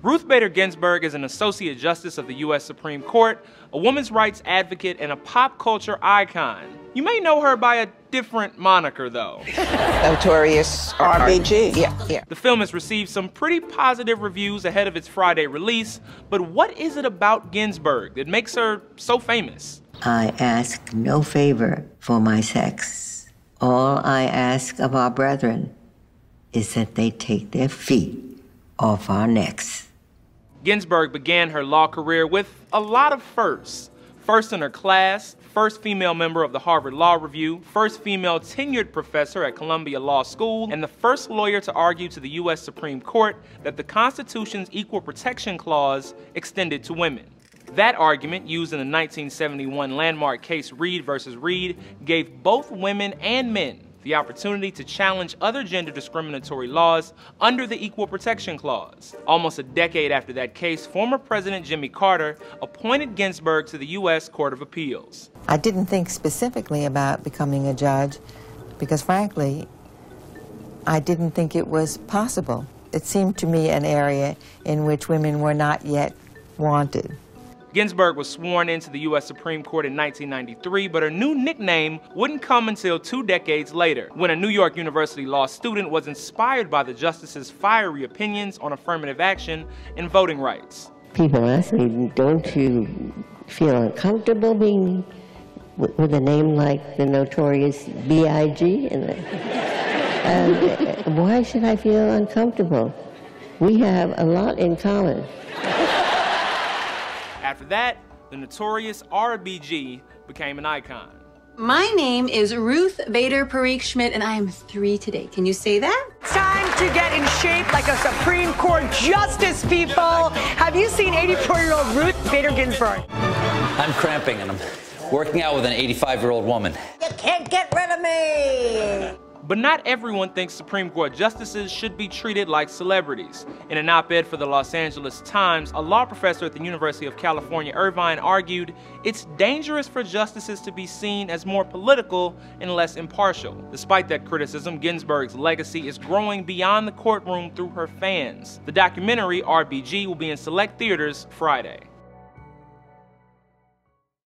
Ruth Bader Ginsburg is an Associate Justice of the U.S. Supreme Court, a women's rights advocate, and a pop culture icon. You may know her by a different moniker, though. Notorious RBG. Yeah. The film has received some pretty positive reviews ahead of its Friday release, but what is it about Ginsburg that makes her so famous? I ask no favor for my sex. All I ask of our brethren is that they take their feet off our necks. Ginsburg began her law career with a lot of firsts. First in her class, first female member of the Harvard Law Review, first female tenured professor at Columbia Law School, and the first lawyer to argue to the U.S. Supreme Court that the Constitution's Equal Protection Clause extended to women. That argument, used in the 1971 landmark case Reed versus Reed, gave both women and men the opportunity to challenge other gender discriminatory laws under the Equal Protection Clause. Almost a decade after that case, former President Jimmy Carter appointed Ginsburg to the U.S. Court of Appeals. I didn't think specifically about becoming a judge because, frankly, I didn't think it was possible. It seemed to me an area in which women were not yet wanted. Ginsburg was sworn into the U.S. Supreme Court in 1993, but her new nickname wouldn't come until 2 decades later, when a New York University law student was inspired by the justice's fiery opinions on affirmative action and voting rights. People ask me, don't you feel uncomfortable being with a name like the notorious B.I.G.? Why should I feel uncomfortable? We have a lot in common. After that, the notorious RBG became an icon. My name is Ruth Bader Parikh Schmidt, and I am 3 today. Can you say that? It's time to get in shape like a Supreme Court justice, people. Have you seen 84-year-old Ruth Bader Ginsburg? I'm cramping, and I'm working out with an 85-year-old woman. You can't get rid of me. But not everyone thinks Supreme Court justices should be treated like celebrities. In an op-ed for the Los Angeles Times, a law professor at the University of California, Irvine, argued it's dangerous for justices to be seen as more political and less impartial. Despite that criticism, Ginsburg's legacy is growing beyond the courtroom through her fans. The documentary, RBG, will be in select theaters Friday.